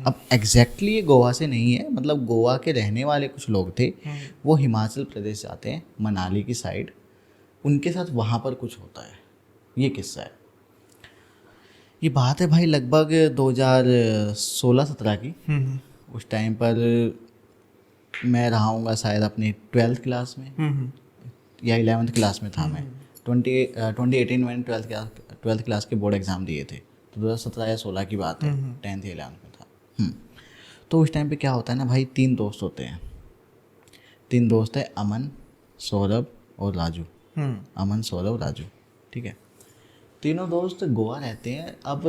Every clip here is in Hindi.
अब एग्जैक्टली ये गोवा से नहीं है, मतलब गोवा के रहने वाले कुछ लोग थे, वो हिमाचल प्रदेश जाते हैं मनाली की साइड, उनके साथ वहाँ पर कुछ होता है। ये किस्सा है। ये बात है भाई लगभग 2016-17 की। उस टाइम पर मैं रहा हूँगा शायद अपनी 12th क्लास में या 11th क्लास में था मैं। 2018 मैंने 12th क्लास के बोर्ड एग्ज़ाम दिए थे, तो 2017 या 16 की बात है, 10th या 11th में था। तो उस टाइम पे क्या होता है ना भाई, 3 दोस्त होते हैं। 3 दोस्त है, अमन, सौरभ और राजू। अमन, सौरभ, राजू, ठीक है। तीनों दोस्त गोवा रहते हैं। अब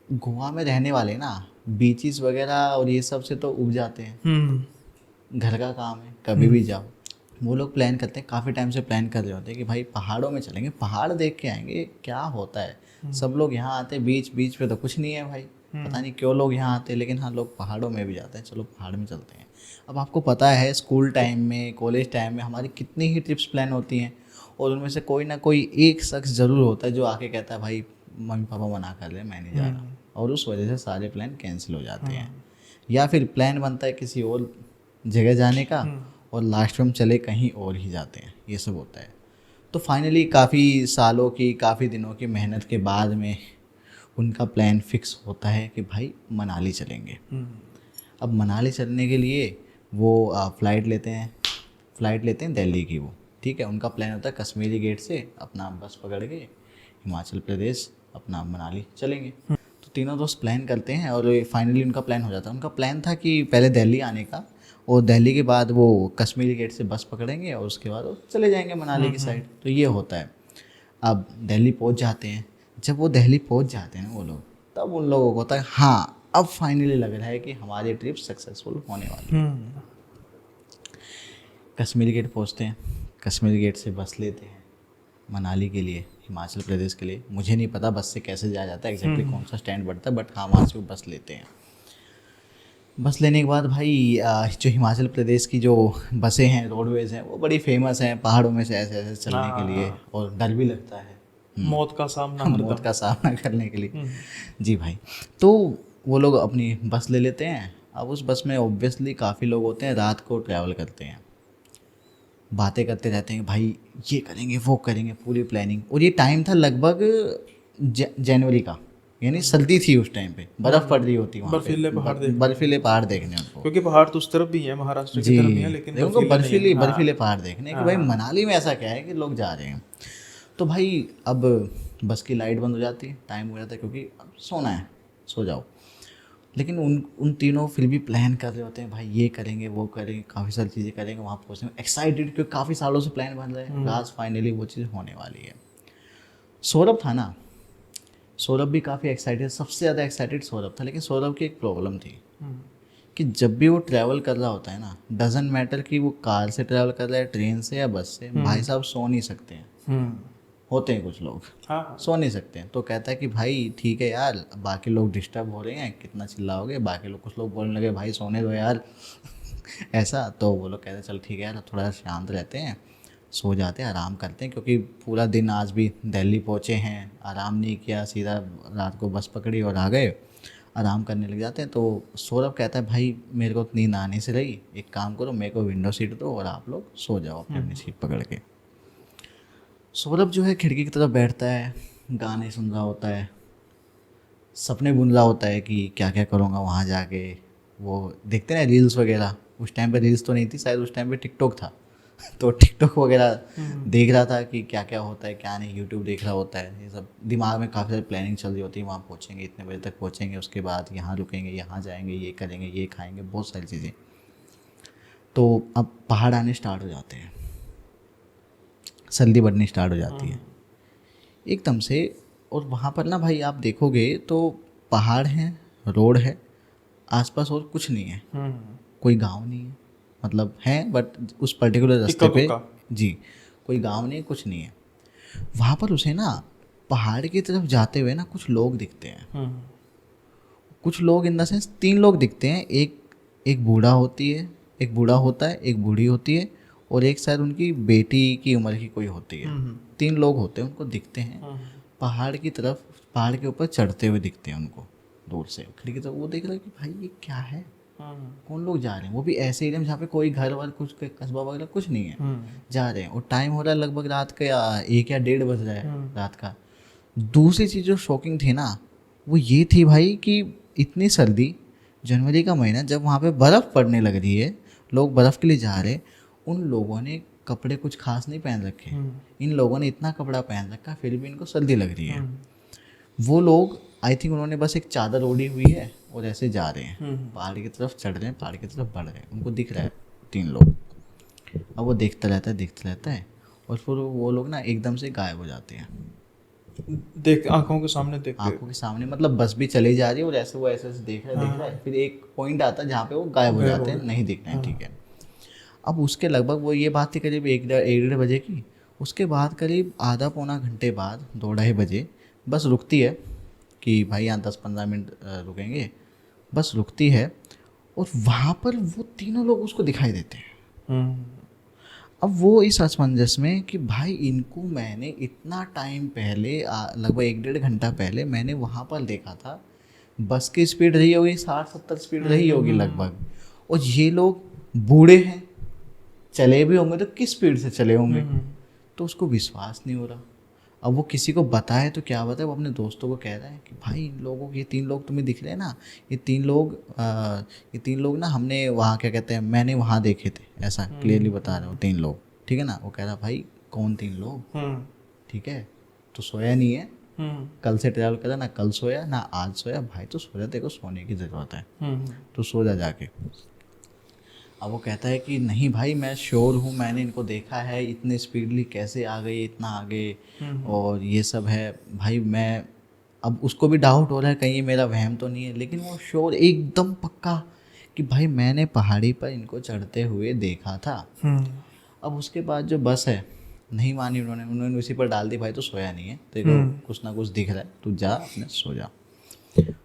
गोवा में रहने वाले ना बीचेस वगैरह और ये सब से तो उब जाते हैं। घर का काम है, कभी भी जाओ। वो लोग प्लान करते हैं, काफ़ी टाइम से प्लान कर रहे होते हैं कि भाई पहाड़ों में चलेंगे, पहाड़ देख के आएंगे क्या होता है। सब लोग यहाँ आते हैं, बीच पे तो कुछ नहीं है भाई, पता नहीं क्यों लोग यहाँ आते हैं, लेकिन हाँ लोग पहाड़ों में भी जाते हैं, चलो पहाड़ में चलते हैं। अब आपको पता है स्कूल टाइम में, कॉलेज टाइम में हमारी कितनी ही ट्रिप्स प्लान होती हैं, और उनमें से कोई ना कोई एक शख्स ज़रूर होता है जो आके कहता है भाई मम्मी पापा मना कर ले, मैं नहीं जा रहा, और उस वजह से सारे प्लान कैंसिल हो जाते हैं। या फिर प्लान बनता है किसी और जगह जाने का, और लास्ट में हम चले कहीं और ही जाते हैं, ये सब होता है। तो फाइनली काफ़ी सालों की, काफ़ी दिनों की मेहनत के बाद में उनका प्लान फिक्स होता है कि भाई मनाली चलेंगे। अब मनाली चलने के लिए वो फ़्लाइट लेते हैं दिल्ली की, वो ठीक है। उनका प्लान होता है कश्मीरी गेट से अपना बस पकड़ के हिमाचल प्रदेश अपना मनाली चलेंगे। तो तीनों दोस्त प्लान करते हैं और फाइनली उनका प्लान हो जाता है। उनका प्लान था कि पहले दिल्ली आने का, और दिल्ली के बाद वो कश्मीरी गेट से बस पकड़ेंगे और उसके बाद वो चले जाएंगे मनाली की साइड। तो ये होता है। अब दिल्ली पहुंच जाते हैं। जब वो दिल्ली पहुंच जाते हैं ना वो लोग, तब उन लोगों को होता है हाँ अब फाइनली लग रहा है कि हमारी ट्रिप सक्सेसफुल होने वाली है। कश्मीरी गेट पहुंचते हैं, कश्मीरी गेट से बस लेते हैं मनाली के लिए, हिमाचल प्रदेश के लिए। मुझे नहीं पता बस से कैसे जाया जाता है, एग्जैक्टली कौन सा स्टैंड पड़ता है, बट हाँ वहाँ से वो बस लेते हैं। बस लेने के बाद भाई जो हिमाचल प्रदेश की जो बसें हैं, रोडवेज़ हैं, वो बड़ी फेमस हैं पहाड़ों में से ऐसे ऐसे चलने के लिए, और डर भी लगता है मौत का सामना मौत का सामना करने के लिए। जी भाई। तो वो लोग अपनी बस ले लेते हैं। अब उस बस में ऑब्वियसली काफ़ी लोग होते हैं, रात को ट्रैवल करते हैं, बातें करते रहते हैं भाई ये करेंगे वो करेंगे, पूरी प्लानिंग। और ये टाइम था लगभग जनवरी का, यानी सर्दी थी उस टाइम पे, बर्फ़ पड़ रही होती वहाँ पे, बर्फीले पहाड़ देखने उनको, क्योंकि पहाड़ तो उस तरफ भी है, महाराष्ट्र की तरफ भी है, लेकिन उनको बर्फीले बर्फीले पहाड़ देखने कि भाई मनाली में ऐसा क्या है कि लोग जा रहे हैं। तो भाई अब बस की लाइट बंद हो जाती है, टाइम हो जाता है, क्योंकि अब सोना है, सो जाओ। लेकिन उन तीनों फिर भी प्लान कर रहे होते हैं भाई ये करेंगे वो करेंगे, काफ़ी सारी चीज़ें करेंगे, वहाँ पहुँचने में एक्साइटेड, क्योंकि काफ़ी सालों से प्लान बन रहा है, आज फाइनली वो चीज़ होने वाली है। सौरभ था ना, सौरभ भी काफ़ी एक्साइटेड, सबसे ज़्यादा एक्साइटेड सौरभ था। लेकिन सौरभ की एक प्रॉब्लम थी कि जब भी वो ट्रैवल कर रहा होता है ना, डजेंट मैटर कि वो कार से ट्रैवल कर रहा है, ट्रेन से या बस से, भाई साहब सो नहीं सकते हैं। होते हैं कुछ लोग सो नहीं सकते हैं। तो कहता है कि भाई ठीक है यार, बाकी लोग डिस्टर्ब हो रहे हैं, कितना चिल्लाओगे, बाकी लोग, कुछ लोग बोलने लगे भाई सोने दो यार ऐसा। तो वो लोग कहते हैं चल ठीक है यार, थोड़ा शांत रहते हैं, सो जाते हैं, आराम करते हैं, क्योंकि पूरा दिन आज भी दिल्ली पहुँचे हैं, आराम नहीं किया, सीधा रात को बस पकड़ी और आ गए, आराम करने लग जाते हैं। तो सौरभ कहता है भाई मेरे को नींद आने से रही, एक काम करो मेरे को विंडो सीट दो और आप लोग सो जाओ अपनी अपनी सीट पकड़ के। सौरभ जो है खिड़की की तरफ बैठता है, गाने सुन रहा होता है, सपने बुन रहा होता है कि क्या क्या करूँगा वहाँ जाके। वो देखते हैं रील्स वगैरह, उस टाइम पे रील्स तो नहीं थी शायद, उस टाइम पे टिकटॉक था तो टिकटॉक वगैरह देख रहा था कि क्या क्या होता है क्या नहीं, यूट्यूब देख रहा होता है, ये सब दिमाग में काफ़ी सारी प्लानिंग चल रही होती है। वहाँ पहुँचेंगे, इतने बजे तक पहुँचेंगे, उसके बाद यहाँ रुकेंगे, यहाँ जाएंगे, ये करेंगे, ये खाएंगे, बहुत सारी चीज़ें। तो अब पहाड़ आने स्टार्ट हो जाते हैं, सर्दी बढ़नी स्टार्ट हो जाती है एकदम से। और वहाँ पर ना भाई आप देखोगे तो पहाड़ हैं, रोड है, आसपास और कुछ नहीं है, कोई गांव नहीं है, मतलब है बट उस पर्टिकुलर रास्ते पे जी कोई गांव नहीं है, कुछ नहीं है। वहाँ पर उसे ना पहाड़ की तरफ जाते हुए ना कुछ लोग दिखते हैं, कुछ लोग इन द सेंस 3 लोग दिखते हैं। एक बूढ़ा होती है, एक बूढ़ा होता है, एक बूढ़ी होती है, और एक शायद उनकी बेटी की उम्र की कोई होती है। 3 लोग होते हैं, उनको दिखते हैं, पहाड़ की तरफ, पहाड़ के ऊपर चढ़ते हुए दिखते हैं उनको। दूर से खिड़की से वो देख रहा है कि भाई ये क्या है, हम्म, कौन लोग जा रहे हैं, वो भी ऐसे एरिया में जहाँ पे कोई घर वर कुछ कस्बा वगैरह कुछ नहीं है, हम्म, जा रहे हैं। और टाइम हो रहा है लगभग रात का 1 या 1:30 बज रहा है रात का। दूसरी चीज़ जो शॉकिंग थी ना वो ये थी भाई कि इतनी सर्दी, जनवरी का महीना, जब वहाँ पे बर्फ़ पड़ने लग रही है, लोग बर्फ़ के लिए जा रहे हैं, उन लोगों ने कपड़े कुछ खास नहीं पहन रखे, इन लोगों ने इतना कपड़ा पहन रखा फिर भी इनको सर्दी लग रही है। वो लोग आई थिंक उन्होंने बस एक चादर ओढ़ी हुई है और ऐसे जा रहे हैं, पहाड़ की तरफ चढ़ रहे हैं, पहाड़ की तरफ बढ़ रहे हैं, उनको दिख रहा है 3 लोग। अब वो देखता रहता है और फिर वो लोग ना एकदम से गायब हो जाते हैं, देख आंखों के सामने देखते। आंखों के सामने, मतलब बस भी चली जा रही है और ऐसे वो ऐसे ऐसे देख रहा है, फिर एक पॉइंट आता है जहाँ पे वो गायब हो जाते हैं, नहीं दिख रहे हैं, ठीक है। अब उसके लगभग वो ये बात थी करीब 1-1:30 बजे की। उसके बाद करीब आधा पौना घंटे बाद 2-2:30 बजे बस रुकती है कि भाई यहाँ 10-15 मिनट रुकेंगे, बस रुकती है और वहाँ पर वो तीनों लोग उसको दिखाई देते हैं। अब वो इस असमंजस में कि भाई इनको मैंने इतना टाइम पहले लगभग 1-1.5 घंटा पहले मैंने वहाँ पर देखा था, बस की स्पीड रही होगी 60-70 स्पीड रही होगी लगभग, और ये लोग बूढ़े हैं, चले भी होंगे तो किस स्पीड से चले होंगे। तो उसको विश्वास नहीं हो रहा। अब वो किसी को बताए तो क्या बताए, वो अपने दोस्तों को कह रहा है कि भाई इन लोगों ये 3 लोग तुम्हें दिख रहे हैं ना, ये तीन लोग ना हमने वहाँ क्या कहते हैं मैंने वहाँ देखे थे, ऐसा क्लियरली बता रहा हूँ 3 लोग, ठीक है ना। वो कह रहा भाई कौन 3 लोग, ठीक है, तो सोया नहीं है, कल से ट्रैवल करा ना, कल सोया ना आज सोया, भाई तो सो जा, तेरे को सोने की ज़रूरत है, तो सो जा जाके। अब वो कहता है कि नहीं भाई मैं श्योर हूँ, मैंने इनको देखा है, इतने स्पीडली कैसे आ गए इतना आगे, और ये सब है भाई। मैं अब उसको भी डाउट हो रहा है कहीं ये मेरा वहम तो नहीं है, लेकिन वो श्योर एकदम पक्का कि भाई मैंने पहाड़ी पर इनको चढ़ते हुए देखा था। अब उसके बाद जो बस है नहीं मानी उन्होंने उसी पर डाल दी, भाई तो सोया नहीं है, देखो कुछ ना कुछ दिख रहा है, तू जा अपने सो जा।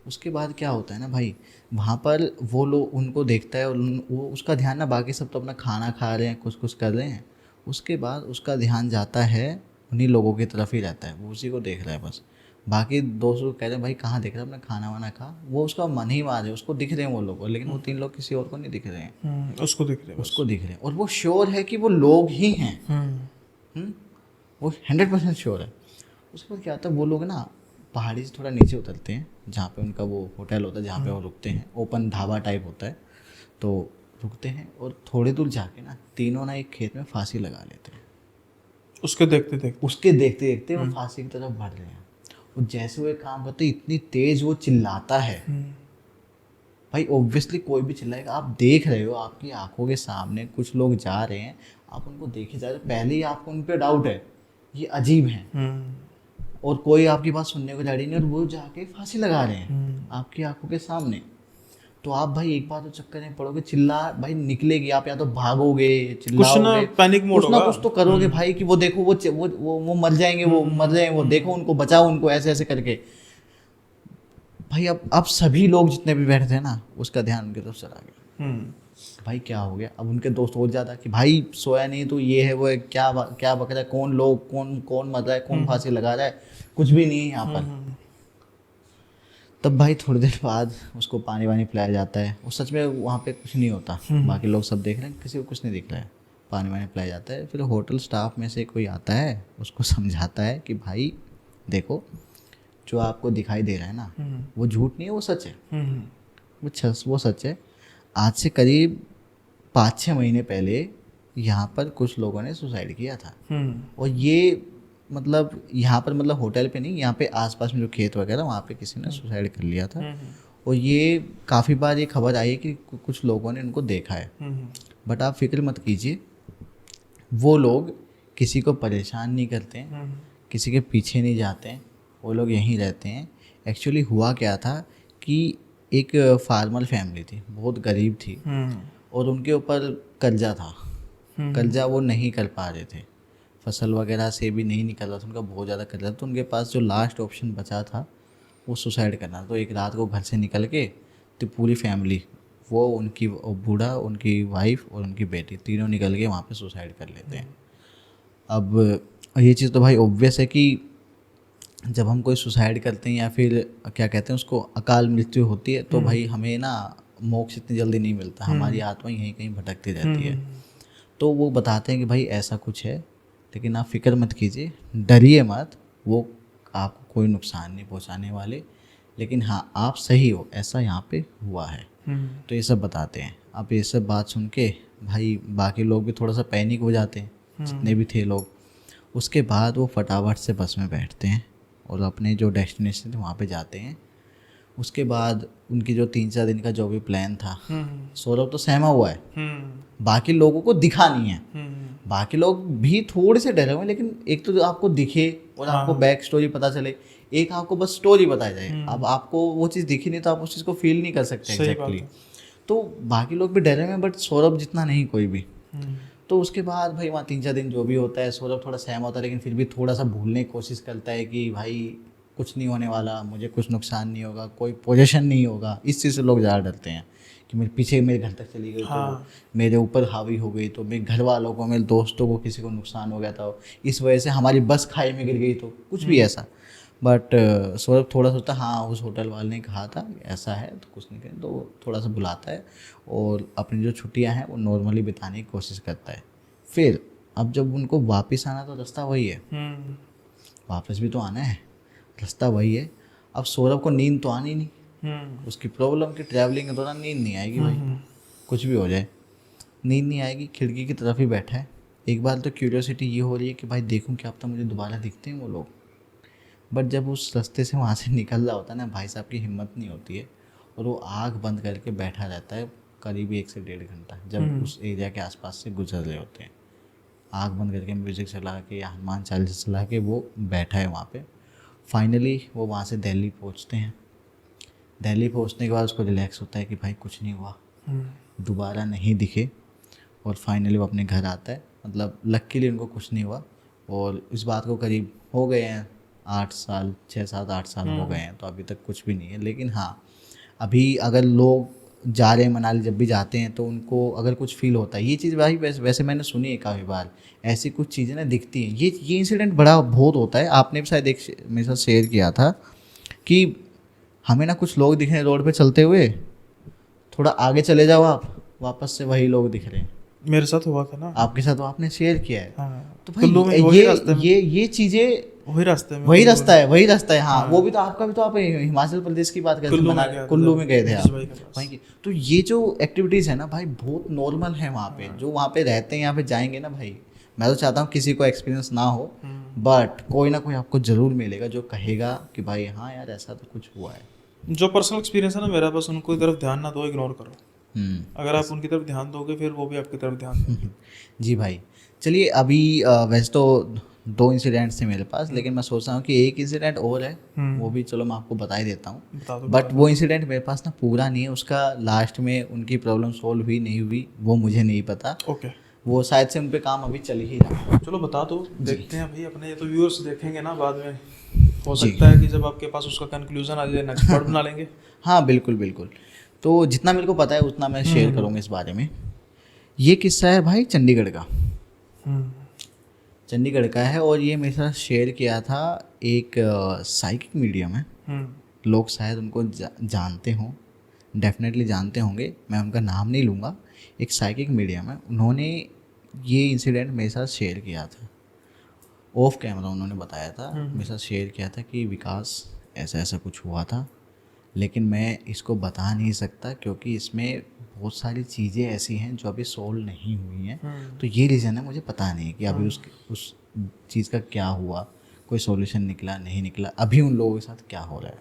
उसके बाद क्या होता है ना भाई, वहाँ पर वो लोग उनको देखता है और वो उसका ध्यान ना, बाकी सब तो अपना खाना खा रहे हैं, कुछ कुछ कर रहे हैं, उसके बाद उसका ध्यान जाता है उन्हीं लोगों की तरफ ही रहता है, वो उसी को देख रहा है बस। बाकी दोस्त लोग कह रहे हैं भाई कहाँ देख रहा है, अपना खाना वाना खा, वो उसका मन ही मार है, उसको दिख रहे हैं वो लोग, लेकिन वो 3 लोग किसी और को नहीं दिख रहे हैं, उसको दिख रहे हैं, उसको दिख रहे हैं, और वो श्योर है कि वो लोग ही हैं। वो 100% श्योर है। उसके बाद क्या होता है, वो लोग ना पहाड़ी से थोड़ा नीचे उतरते हैं, जहाँ पे उनका वो होटल होता है, जहाँ पे वो रुकते हैं, ओपन ढाबा टाइप होता है, तो रुकते हैं और थोड़ी दूर जाके ना तीनों ना एक खेत में फांसी लगा लेते हैं। उसके देखते देखते वो फांसी की तरफ बढ़ रहे हैं, और जैसे वो एक काम करते हैं इतनी तेज वो चिल्लाता है, भाई ऑब्वियसली कोई भी चिल्लाएगा, आप देख रहे हो आपकी आंखों के सामने कुछ लोग जा रहे हैं, आप उनको देखे जा रहे हो, पहले ही आपको उन पर डाउट है, ये अजीब हैं, और कोई आपकी बात सुनने को रेडी नहीं, और वो जाके फांसी लगा रहे हैं आपकी आंखों के सामने। तो आप भाई एक बार तो चक्कर में पड़ोगे, चिल्ला भाई निकलेगी, आप या तो भागोगे, चिल्लाओगे, पैनिक मोड कुछ ना कुछ तो करोगे भाई कि वो देखो वो मर जाएंगे, वो मर रहे हैं, वो देखो उनको बचाओ, उनको ऐसे ऐसे करके। भाई अब सभी लोग जितने भी बैठे थे ना, उसका ध्यान उनकी तरफ चला गया। भाई क्या हो गया, अब उनके दोस्त और ज़्यादा कि भाई सोया नहीं तो ये है वो है, क्या बक रहा है, कौन लोग कौन मर रहा है, कौन फांसी लगा रहा है, कुछ भी नहीं है यहाँ पर। तब भाई थोड़ी देर बाद उसको पानी वानी पिलाया जाता है, और सच में वहाँ पे कुछ नहीं होता, बाकी लोग सब देख रहे हैं, किसी को कुछ नहीं दिख रहा है, पानी वानी पिलाया जाता है। फिर होटल स्टाफ में से कोई आता है, उसको समझाता है कि भाई देखो जो आपको दिखाई दे रहा है ना वो झूठ नहीं है, वो सच है, वो सच है। आज से करीब 5-6 महीने पहले यहाँ पर कुछ लोगों ने सुसाइड किया था, और ये मतलब यहाँ पर मतलब होटल पे नहीं, यहाँ पे आसपास में जो खेत वगैरह वहाँ पे किसी ने सुसाइड कर लिया था, और ये काफ़ी बार ये खबर आई है कि कुछ लोगों ने उनको देखा है। बट आप फिक्र मत कीजिए, वो लोग किसी को परेशान नहीं करते हैं, किसी के पीछे नहीं जाते हैं, वो लोग यहीं रहते हैं। एक्चुअली हुआ क्या था कि एक फार्मर फैमिली थी, बहुत गरीब थी, और उनके ऊपर कर्जा था, कर्जा वो नहीं कर पा रहे थे, फसल वगैरह से भी नहीं निकल रहा था उनका, बहुत ज़्यादा कर्जा था। तो उनके पास जो लास्ट ऑप्शन बचा था वो सुसाइड करना। तो एक रात को घर से निकल के तो पूरी फैमिली, वो उनकी बूढ़ा, उनकी वाइफ और उनकी बेटी, तीनों निकल के वहाँ पे सुसाइड कर लेते हैं। अब ये चीज़ तो भाई ऑब्वियस है कि जब हम कोई सुसाइड करते हैं या फिर क्या कहते हैं उसको अकाल मृत्यु होती है तो भाई हमें ना मोक्ष इतनी जल्दी नहीं मिलता, हमारी आत्मा यहीं कहीं भटकती रहती है। तो वो बताते हैं कि भाई ऐसा कुछ है, लेकिन आप फिक्र मत कीजिए, डरिए मत, वो आपको कोई नुकसान नहीं पहुंचाने वाले, लेकिन हाँ आप सही हो, ऐसा यहाँ पे हुआ है। तो ये सब बताते हैं। अब ये सब बात सुन के भाई बाकी लोग भी थोड़ा सा पैनिक हो जाते हैं, जितने भी थे लोग। उसके बाद वो फटाफट से बस में बैठते हैं और अपने जो डेस्टिनेशन थे वहाँ पे जाते हैं। उसके बाद उनकी जो 3-4 दिन का जो भी प्लान था, सौरभ तो सहमा हुआ है, बाकी लोगों को दिखा नहीं है। बाकी लोग भी थोड़े से डरे हुए हैं, लेकिन एक तो जो आपको दिखे और आपको बैक स्टोरी पता चले, एक आपको बस स्टोरी बताई जाए। अब आपको वो चीज़ दिखी नहीं तो आप उस चीज़ को फील नहीं कर सकते एग्जैक्टली। तो बाकी लोग भी डरे हुए हैं, बट सौरभ जितना नहीं कोई भी। तो उसके बाद भाई वहाँ 3-4 दिन जो भी होता है, सौरभ थोड़ा सहम होता है, लेकिन फिर भी थोड़ा सा भूलने की कोशिश करता है कि भाई कुछ नहीं होने वाला, मुझे कुछ नुकसान नहीं होगा, कोई पोजीशन नहीं होगा। इस चीज़ से लोग ज़्यादा डरते हैं कि मेरे पीछे मेरे घर तक चली गई तो मेरे ऊपर हावी हो गई, तो मेरे घर वालों को, मेरे दोस्तों को, किसी को नुकसान हो गया था, इस वजह से हमारी बस खाई में गिर गई, तो कुछ भी ऐसा। बट सौरभ थोड़ा सोचता हाँ उस होटल वाले ने कहा था ऐसा है तो कुछ नहीं करें, तो वो थोड़ा सा बुलाता है और अपनी जो छुट्टियां हैं वो नॉर्मली बिताने की कोशिश करता है। फिर अब जब उनको वापस आना तो रास्ता वही है, वापस भी तो आना है, रास्ता वही है। अब सौरभ को नींद तो आनी नहीं, उसकी प्रॉब्लम की ट्रैवलिंग के दौरान नींद नहीं आएगी भाई, कुछ भी हो जाए नींद नहीं आएगी। खिड़की की तरफ ही बैठा है। एक बार तो क्यूरियोसिटी ये हो रही है कि भाई देखूं क्या पता मुझे दोबारा दिखते हैं वो लोग। बट जब उस रास्ते से वहाँ से निकल रहा होता है ना, भाई साहब की हिम्मत नहीं होती है और वो आँख बंद करके बैठा रहता है करीब 1 से 1.5 घंटा, जब उस एरिया के आसपास से गुजर रहे होते हैं। आँख बंद करके म्यूज़िक चला के या हनुमान चालीसा चला के वो बैठा है वहाँ पे। फाइनली वो वहाँ से दिल्ली पहुँचते हैं। दिल्ली पहुँचने के बाद उसको रिलैक्स होता है कि भाई कुछ नहीं हुआ, दोबारा नहीं दिखे, और फाइनली वो अपने घर आता है। मतलब लकीली उनको कुछ नहीं हुआ, और इस बात को करीब हो गए हैं 8 साल, 6-7-8 साल हो गए हैं, तो अभी तक कुछ भी नहीं है। लेकिन हाँ अभी अगर लोग जा रहे हैं मनाली, जब भी जाते हैं तो उनको अगर कुछ फील होता है, ये चीज़ भाई वैसे मैंने सुनी है काफ़ी बार, ऐसी कुछ चीज़ें ना दिखती हैं। ये इंसिडेंट बड़ा बहुत होता है। आपने भी शायद एक मेरे साथ शेयर किया था कि हमें ना कुछ लोग दिख रहे हैं रोड पे चलते हुए, थोड़ा आगे चले जाओ आप, वापस से वही लोग दिख रहे हैं। मेरे साथ हुआ था ना, आपके साथ आपने शेयर किया है। तो कुल्लू में भाई ये चीज़ें वही रास्ते में वही रास्ता है। हाँ वो भी तो आपका भी तो, आप हिमाचल प्रदेश की बात करते हैं, कुल्लू में गए थे आप वहीं की। तो ये जो एक्टिविटीज़ है ना भाई बहुत नॉर्मल है वहाँ पे, जो वहाँ पे रहते हैं यहाँ पे जाएंगे ना भाई। मैं तो चाहता हूँ किसी को एक्सपीरियंस ना हो, बट कोई ना कोई आपको ज़रूर मिलेगा जो कहेगा कि भाई हाँ यार ऐसा तो कुछ हुआ है। जो पर्सनल एक्सपीरियंस है ना मेरा, बस उनको तरफ ध्यान ना दो, इग्नोर करो। अगर आप उनकी तरफ ध्यान दोगे फिर वो भी आपकी तरफ ध्यान देंगे। जी भाई चलिए, अभी वैसे तो 2 इंसिडेंट्स थे मेरे पास, लेकिन मैं सोच रहा हूँ कि एक इंसिडेंट और है, वो भी चलो मैं आपको बता ही देता हूँ। बट वो इंसिडेंट मेरे पास ना पूरा नहीं है, उसका लास्ट में उनकी प्रॉब्लम सॉल्व हुई नहीं हुई वो मुझे नहीं पता। ओके, वो शायद से उन पे काम अभी चल ही रहा है। चलो बता दो, देखते हैं भाई अपने, ये तो व्यूअर्स देखेंगे ना बाद में, हो सकता है कि जब आपके पास उसका कंक्लूजन आ जाए नेक्स्ट पार्ट बना लेंगे। हाँ बिल्कुल बिल्कुल, तो जितना मेरे को पता है उतना मैं शेयर करूँगा इस बारे में। ये किस्सा है भाई चंडीगढ़ का, चंडीगढ़ का है, और ये मेरे साथ शेयर किया था एक साइकिक मीडियम है। लोग शायद उनको जानते हों, डेफिनेटली जानते होंगे, मैं उनका नाम नहीं लूँगा। एक साइकिक मीडियम है, उन्होंने ये इंसिडेंट मेरे साथ शेयर किया था, ऑफ कैमरा उन्होंने बताया था, मेरे साथ शेयर किया था कि विकास ऐसा ऐसा कुछ हुआ था, लेकिन मैं इसको बता नहीं सकता क्योंकि इसमें बहुत सारी चीज़ें ऐसी हैं जो अभी सोल्व नहीं हुई हैं। तो ये रीज़न है, मुझे पता नहीं कि अभी उस चीज़ का क्या हुआ, कोई सॉल्यूशन निकला नहीं निकला, अभी उन लोगों के साथ क्या हो रहा है।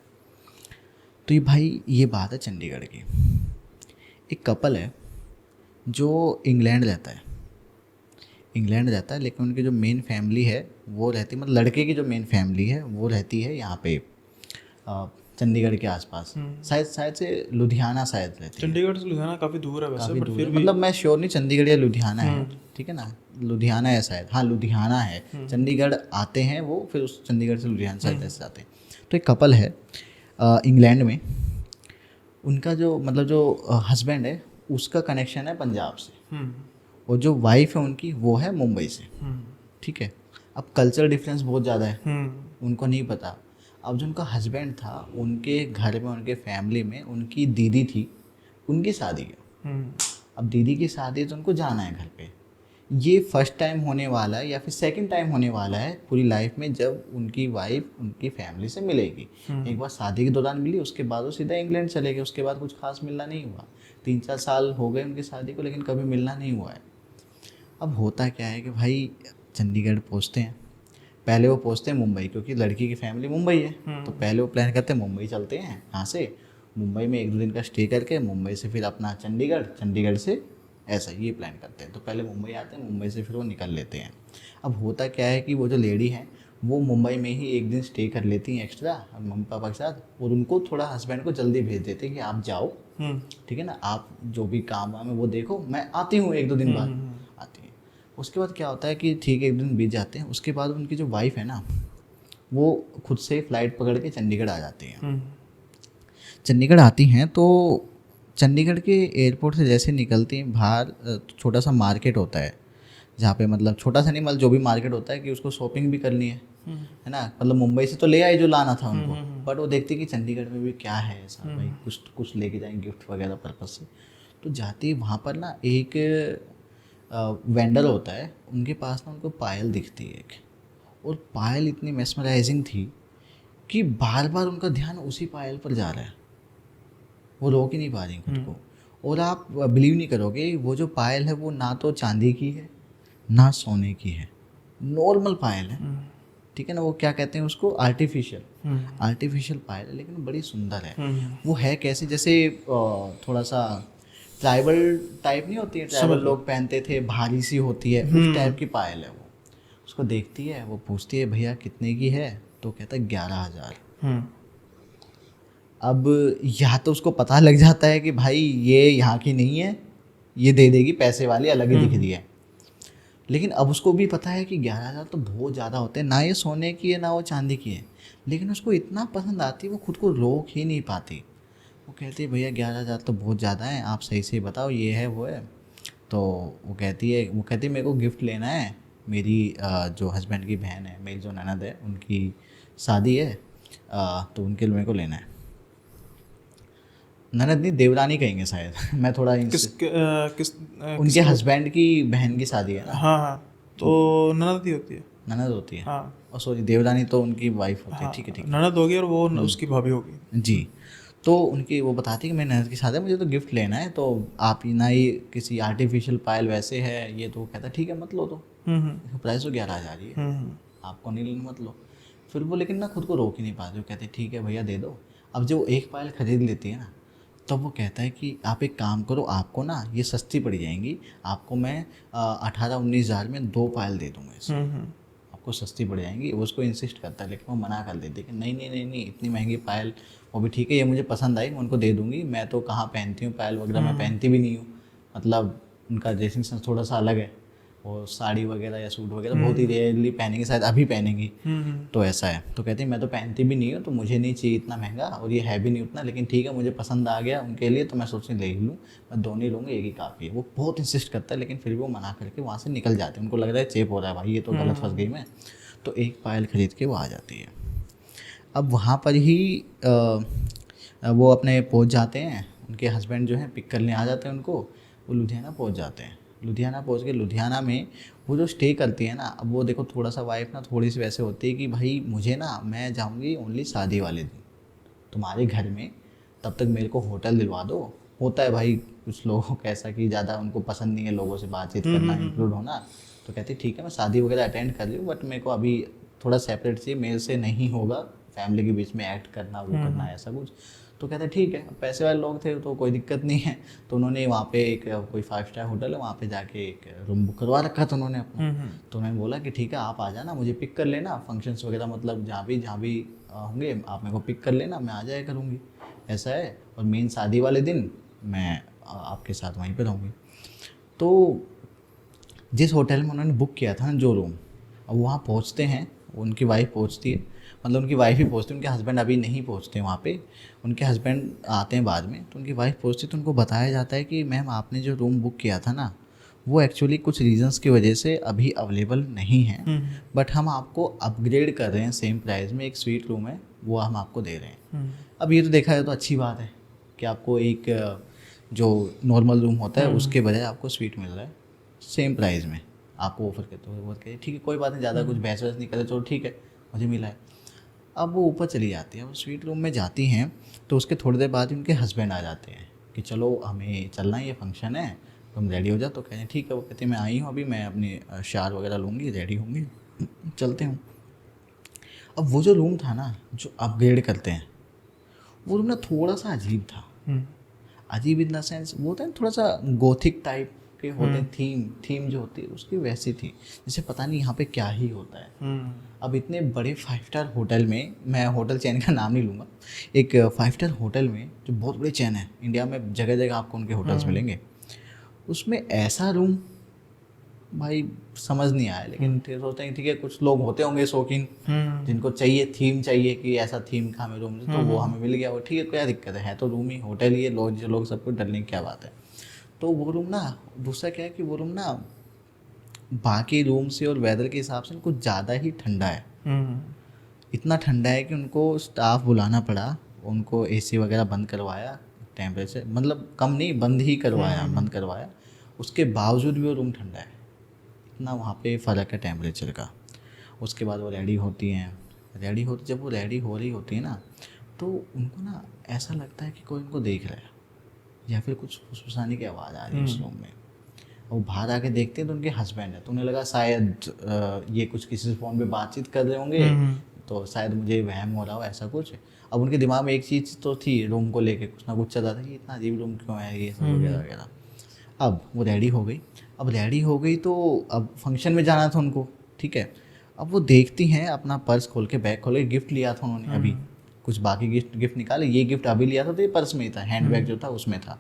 तो ये भाई ये बात है चंडीगढ़ की। एक कपल है जो इंग्लैंड रहता है, लेकिन उनकी जो मेन फैमिली है वो रहती, मतलब लड़के की जो मेन फैमिली है वो रहती है यहाँ पे चंडीगढ़ के आसपास, शायद से लुधियाना शायद रहती है। चंडीगढ़ से लुधियाना काफ़ी दूर है वैसे, बट फिर भी मतलब मैं श्योर नहीं, चंडीगढ़ या लुधियाना है, ठीक है ना, लुधियाना है शायद, हाँ लुधियाना है। चंडीगढ़ आते हैं वो, फिर उस चंडीगढ़ से लुधियाना साइड से आते हैं। तो एक कपल है इंग्लैंड में, उनका जो मतलब जो हस्बैंड है उसका कनेक्शन है पंजाब से, और जो वाइफ है उनकी वो है मुंबई से, ठीक है। अब कल्चर डिफरेंस बहुत ज़्यादा है, उनको नहीं पता। अब जो उनका हस्बैंड था, उनके घर में, उनके फैमिली में उनकी दीदी थी, उनकी शादी है। अब दीदी की शादी है तो उनको जाना है घर पे। ये फर्स्ट टाइम होने वाला है या फिर सेकंड टाइम होने वाला है पूरी लाइफ में जब उनकी वाइफ उनकी फैमिली से मिलेगी। एक बार शादी के दौरान मिली, उसके बाद वो सीधा इंग्लैंड चले गए, उसके बाद कुछ खास मिलना नहीं हुआ। 3-4 साल हो गए उनकी शादी को, लेकिन कभी मिलना नहीं हुआ है। अब होता क्या है कि भाई चंडीगढ़ पहुँचते हैं, पहले वो पहुँचते हैं मुंबई, क्योंकि लड़की की फैमिली मुंबई है। तो पहले वो प्लान करते हैं मुंबई चलते हैं, यहाँ से मुंबई में 1-2 दिन का स्टे करके मुंबई से फिर अपना चंडीगढ़, चंडीगढ़ से ऐसा ये प्लान करते हैं। तो पहले मुंबई आते हैं, मुंबई से फिर वो निकल लेते हैं। अब होता क्या है कि वो जो लेडी हैं वो मुंबई में ही 1 दिन स्टे कर लेती हैं एक्स्ट्रा मम्मी पापा के साथ, और उनको थोड़ा हस्बैंड को जल्दी भेज देते हैं कि आप जाओ, ठीक है ना, आप जो भी काम वाम है वो देखो, मैं आती हूँ 1-2 दिन बाद आती है। उसके बाद क्या होता है कि ठीक है 1 दिन बीत जाते हैं, उसके बाद उनकी जो वाइफ है ना वो खुद से फ़्लाइट पकड़ के चंडीगढ़ आ जाती हैं। चंडीगढ़ आती हैं तो चंडीगढ़ के एयरपोर्ट से जैसे निकलती हैं बाहर, छोटा सा मार्केट होता है जहाँ पे मतलब छोटा सा नहीं, मतलब जो भी मार्केट होता है कि उसको शॉपिंग भी करनी है ना, मतलब मुंबई से तो ले आई जो लाना था उनको, बट वो देखती कि चंडीगढ़ में भी क्या है ऐसा, भाई कुछ लेके जाएंगे गिफ्ट वगैरह पर्पज से। तो जाती वहाँ पर ना एक वेंडर होता है, उनके पास ना उनको पायल दिखती है एक, और पायल इतनी मेस्मराइजिंग थी कि बार बार उनका ध्यान उसी पायल पर जा रहा है, वो रोक ही नहीं पा रही खुद को। और आप बिलीव नहीं करोगे, वो जो पायल है वो ना तो चांदी की है ना सोने की है, नॉर्मल पायल है, ठीक है ना। वो क्या कहते हैं उसको, आर्टिफिशियल पायल है, लेकिन बड़ी सुंदर है। वो है कैसे, जैसे थोड़ा सा ट्राइबल टाइप नहीं होती है, ट्राइबल लोग पहनते थे, भारी सी होती है, उस टाइप की पायल है वो। उसको देखती है, वो पूछती है भैया कितने की है, तो कहता है 11,000। अब यहाँ तो उसको पता लग जाता है कि भाई ये यहाँ की नहीं है, ये दे देगी पैसे वाली, अलग ही दिख रही है। लेकिन अब उसको भी पता है कि 11,000 तो बहुत ज़्यादा होते हैं, ना ये सोने की है ना वो चांदी की है, लेकिन उसको इतना पसंद आती है वो खुद को रोक ही नहीं पाती। वो कहती है भैया 11,000 तो बहुत ज़्यादा है, आप सही से बताओ ये है वो है। तो वो कहती है मेरे को गिफ्ट लेना है, मेरी जो हस्बैंड की बहन है, मेरी जो ननद है उनकी शादी है, तो उनके लिए मेरे को लेना है। ननद नहीं, देवरानी कहेंगे शायद मैं थोड़ा उनके हस्बैंड की बहन की शादी है ना। हाँ, तो ननद ही होती है, ननद होती है। हाँ, और सॉरी देवरानी तो उनकी वाइफ होती है, ठीक है ननद होगी और वो उसकी भाभी होगी जी। तो उनकी वो बताती है कि मेरी ननद की शादी है, मुझे तो गिफ्ट लेना है, तो आप ही ना ही किसी आर्टिफिशियल पायल वैसे है ये, तो कहता ठीक है मत लो, तो प्राइस तो 11,000 ही है, आपको नहीं लेना मत लो। फिर वो लेकिन ना खुद को रोक ही नहीं पाते, वो कहते ठीक है भैया दे दो। अब जब वो एक पायल खरीद लेती है ना, तब वो कहता है कि आप एक काम करो, आपको ना ये सस्ती पड़ जाएंगी, आपको मैं 18-19 हज़ार में 2 पायल दे दूँगा इसे, आपको सस्ती पड़ जाएंगी। वो उसको इंसिस्ट करता है, लेकिन वो मना कर देती है कि नहीं नहीं नहीं नहीं, इतनी महंगी पायल, वो भी ठीक है ये मुझे पसंद आई, मैं उनको दे दूँगी, मैं तो कहाँ पहनती हूँ पायल वगैरह, मैं पहनती भी नहीं हूँ, मतलब उनका ड्रेसिंग सेंस थोड़ा सा अलग है, वो साड़ी वगैरह या सूट वगैरह बहुत ही रेयरली पहनेंगे, शायद अभी पहनेंगी, तो ऐसा है। तो कहते हैं मैं तो पहनती भी नहीं हूँ, तो मुझे नहीं चाहिए इतना महंगा, और ये है भी नहीं उतना, लेकिन ठीक है मुझे पसंद आ गया उनके लिए, तो मैं सोच ले ही लूँ, मैं दोनों ही लूँगी, एक ही काफ़ी है। वो बहुत इंसिस्ट करता है, लेकिन फिर भी वो मना करके वहाँ से निकल जाते हैं, उनको लग रहा है चेप हो रहा है भाई, ये तो गलत फंस गई मैं। तो एक पायल खरीद के वो आ जाती है। अब वहाँ पर ही वो अपने पहुँच जाते हैं, उनके हस्बैंड जो हैं पिक करने आ जाते हैं उनको, वो लुधियाना पहुँच जाते हैं। लुधियाना पहुँच के लुधियाना में वो जो स्टे करती है ना, अब वो देखो थोड़ा सा वाइफ ना थोड़ी सी वैसे होती है कि भाई मुझे ना, मैं जाऊँगी ओनली शादी वाले दिन तुम्हारे घर में, तब तक मेरे को होटल दिलवा दो। होता है भाई कुछ लोगों का ऐसा कि ज़्यादा उनको पसंद नहीं है लोगों से बातचीत करना, इंक्लूड होना, तो कहती ठीक है मैं शादी वगैरह अटेंड कर लूँ, बट मेरे को अभी थोड़ा सेपरेट चाहिए, मेरे से नहीं होगा फैमिली के बीच में एक्ट करना, वो करना ऐसा कुछ। तो कहते ठीक है, पैसे वाले लोग थे तो कोई दिक्कत नहीं है। तो उन्होंने वहाँ पे एक कोई 5 स्टार होटल है, वहाँ पे जाके एक रूम बुक करवा रखा था उन्होंने अपना। तो उन्होंने बोला कि ठीक है आप आ जाना, मुझे पिक कर लेना, फंक्शंस वगैरह मतलब जहाँ भी होंगे आप मेरे को पिक कर लेना, मैं आ जाया करूँगी, ऐसा है। और मेन शादी वाले दिन मैं आपके साथ वहीं पर रहूँगी। तो जिस होटल में उन्होंने बुक किया था ना जो रूम, अब वहाँ पहुँचते हैं, उनकी वाइफ पहुँचती है, मतलब उनकी वाइफ ही पहुँचती है, उनके हस्बैंड अभी नहीं पहुँचते वहाँ पे, उनके हस्बैंड आते हैं बाद में। तो उनकी वाइफ पहुँचती है तो उनको बताया जाता है कि मैम आपने जो रूम बुक किया था ना, वो एक्चुअली कुछ रीजंस की वजह से अभी अवेलेबल नहीं है, बट हम आपको अपग्रेड कर रहे हैं सेम प्राइस में, एक स्वीट रूम है वो हम आपको दे रहे हैं। अब ये तो देखा जाए तो अच्छी बात है कि आपको एक जो नॉर्मल रूम होता है उसके बजाय आपको स्वीट मिल रहा है सेम प्राइस में, आपको ऑफर करते हुए बोल के ठीक है कोई बात नहीं, ज़्यादा कुछ बहस वहस नहीं करे, चलो ठीक है मुझे मिला है। अब वो ऊपर चली जाती है, वो स्वीट रूम में जाती हैं तो उसके थोड़ी देर बाद उनके हस्बैंड आ जाते हैं कि चलो हमें चलना है, ये फंक्शन है, तुम रेडी हो जाओ। तो कहें ठीक है, वो कहते हैं मैं आई हूँ अभी, मैं अपनी शार वगैरह लूँगी, रेडी होंगी, चलते हूँ। अब वो जो रूम था ना जो अपग्रेड करते हैं, वो रूम ना थोड़ा सा अजीब था। अजीब इन द सेंस वो होता है थोड़ा सा गोथिक टाइप के होते हैं, थीम जो होती है उसकी वैसी थी, जैसे पता नहीं यहाँ पे क्या ही होता है। अब इतने बड़े 5 स्टार होटल में, मैं होटल चैन का नाम नहीं लूँगा, एक 5 स्टार होटल में जो बहुत बड़े चैन है इंडिया में, जगह जगह आपको उनके होटल्स मिलेंगे, उसमें ऐसा रूम भाई समझ नहीं आया। लेकिन फिर सोचते हैं ठीक है कुछ लोग होते होंगे शौकीन जिनको चाहिए थीम, चाहिए कि ऐसा थीम का हमें रूम, तो वो हमें मिल गया, वो ठीक है क्या दिक्कत है तो रूम ही होटल ही है, लोग सब कुछ डरने की क्या बात है। तो वो रूम ना, दूसरा क्या है कि वो रूम ना बाकी रूम से और वेदर के हिसाब से कुछ ज़्यादा ही ठंडा है। इतना ठंडा है कि उनको स्टाफ बुलाना पड़ा, उनको एसी वगैरह बंद करवाया, टेम्परेचर मतलब कम नहीं बंद ही करवाया, बंद करवाया, उसके बावजूद भी वो रूम ठंडा है। इतना वहाँ पे फ़र्क है टेम्परेचर का। उसके बाद वो रेडी होती हैं, जब वो रेडी हो रही होती है ना तो उनको ना ऐसा लगता है कि कोई उनको देख रहा है या फिर कुछ फुसफुसाने की आवाज़ आ रही है उस रूम में। वो बाहर आके देखते हैं तो उनके हस्बैंड है, तो उन्हें लगा शायद ये कुछ किसी से फ़ोन पे बातचीत कर रहे होंगे, तो शायद मुझे वहम हो रहा हो ऐसा कुछ। अब उनके दिमाग में एक चीज़ तो थी रूम को लेके, कुछ ना कुछ चल रहा था कि इतना अजीब रूम क्यों है, ये सब वगैरह वगैरह। अब वो रेडी हो गई, तो अब फंक्शन में जाना था उनको, ठीक है। अब वो देखती हैं अपना पर्स खोल के, बैग खोल के, गिफ्ट लिया था उन्होंने अभी, कुछ बाकी गिफ्ट निकाले, ये गिफ्ट अभी लिया था तो ये पर्स में ही था, हैंड बैग जो था उसमें था।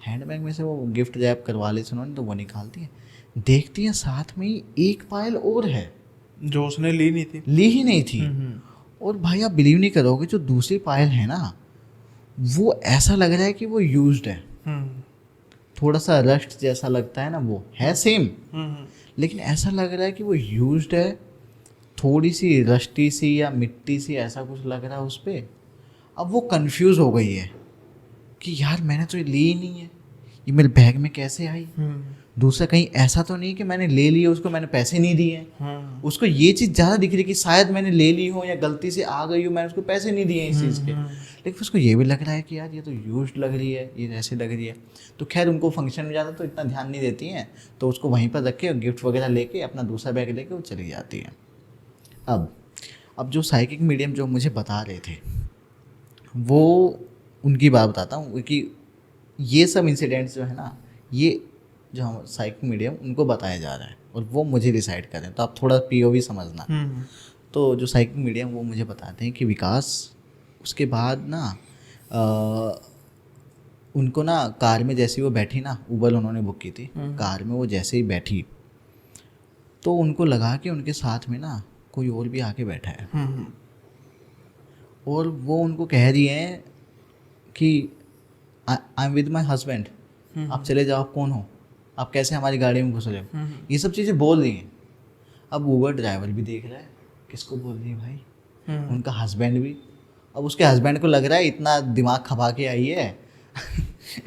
हैंड बैग में से वो गिफ्ट रैप करवा ली उन्होंने, तो वो निकालती है, देखती है साथ में ही एक पायल और है जो उसने ली नहीं थी, ली ही नहीं थी। और भाई आप बिलीव नहीं करोगे, जो दूसरी पायल है ना वो ऐसा लग रहा है कि वो यूज्ड है, थोड़ा सा रस्ट जैसा लगता है ना, वो है सेम लेकिन ऐसा लग रहा है कि वो यूज्ड है, थोड़ी सी रस्टी सी या मिट्टी सी ऐसा कुछ लग रहा है उस पर। अब वो कंफ्यूज हो गई है कि यार मैंने तो ये ली ही नहीं है, ये मेरे बैग में कैसे आई। दूसरा कहीं ऐसा तो नहीं कि मैंने ले ली है, उसको मैंने पैसे नहीं दिए हैं। उसको ये चीज़ ज़्यादा दिख रही है कि शायद मैंने ले ली हो या गलती से आ गई हो, मैंने उसको पैसे नहीं दिए इस चीज़ के। लेकिन उसको ये भी लग रहा है कि यार ये तो यूज्ड लग रही है, ये ऐसे लग रही है। तो खैर उनको फंक्शन में ज़्यादा तो इतना ध्यान नहीं देती हैं, तो उसको वहीं पर रख के गिफ्ट वगैरह लेके अपना दूसरा बैग लेके वो चली जाती है। अब जो साइकिक मीडियम जो मुझे बता रहे थे वो उनकी बात बताता हूँ कि ये सब इंसिडेंट्स जो है ना, ये जो हम साइकिक मीडियम उनको बताया जा रहा है और वो मुझे डिसाइड करें, तो आप थोड़ा पीओवी समझना। तो जो साइकिक मीडियम वो मुझे बताते हैं कि विकास उसके बाद ना उनको ना कार में जैसे वो बैठी ना, उबर उन्होंने बुक की थी, कार में वो जैसे ही बैठी तो उनको लगा कि उनके साथ में ना कोई और भी आके बैठा है और वो उनको कह रही है कि I am with my husband, आप चले जाओ, आप कौन हो, आप कैसे हमारी गाड़ी में घुस रहे हो, ये सब चीज़ें बोल रही हैं। अब ऊबर ड्राइवर भी देख रहा है किसको बोल रही है भाई, उनका हस्बैंड भी। अब उसके हस्बैंड को लग रहा है इतना दिमाग खपा के आई है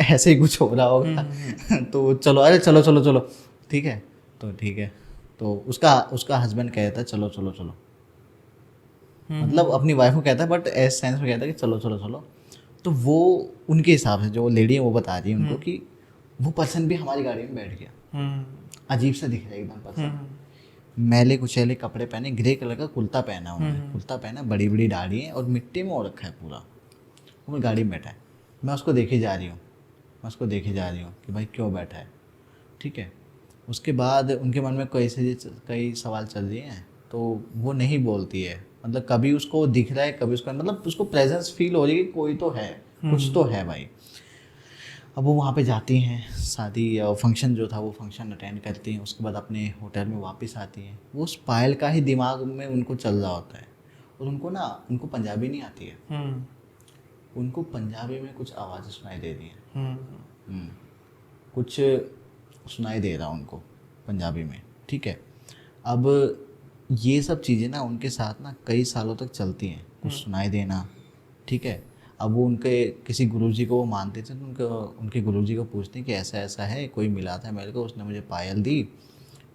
ऐसे ही कुछ हो रहा होगा तो चलो, अरे चलो चलो चलो ठीक है, तो ठीक है। तो उसका हस्बैंड कहता है चलो चलो चलो, मतलब अपनी वाइफ को कहता है बट एज सेंस में कहता है कि चलो चलो चलो। तो वो उनके हिसाब से जो लेडी है वो बता रही है उनको कि वो पर्सन भी हमारी गाड़ी में बैठ गया, अजीब सा दिख रहा है एकदम पर्सन, मैले कुचैले कपड़े पहने, ग्रे कलर का कुर्ता पहना उन्होंने, कुर्ता पहना, बड़ी बड़ी दाढ़ी है और मिट्टी में हो रखा है पूरा, वो गाड़ी में बैठा है। मैं उसको देखे जा रही हूँ कि भाई क्यों बैठा है, ठीक है। उसके बाद उनके मन में कई सवाल चल रहे हैं, तो वो नहीं बोलती है, मतलब कभी उसको दिख रहा है, कभी उसका मतलब उसको प्रेजेंस फील हो रही है कि कोई तो है, कुछ तो है भाई। अब वो वहाँ पे जाती हैं, शादी फंक्शन जो था वो फंक्शन अटेंड करती हैं, उसके बाद अपने होटल में वापस आती हैं। वो उस पायल का ही दिमाग में उनको चल रहा होता है और उनको पंजाबी नहीं आती है, उनको पंजाबी में कुछ आवाज़ें सुनाई दे रही हैं, कुछ सुनाई दे रहा उनको पंजाबी में, ठीक है। अब ये सब चीज़ें ना उनके साथ ना कई सालों तक चलती हैं, कुछ सुनाई देना, ठीक है। अब वो उनके किसी गुरुजी को वो मानते थे, तो उनके गुरुजी को पूछते हैं कि ऐसा ऐसा है, कोई मिला था मेरे को, उसने मुझे पायल दी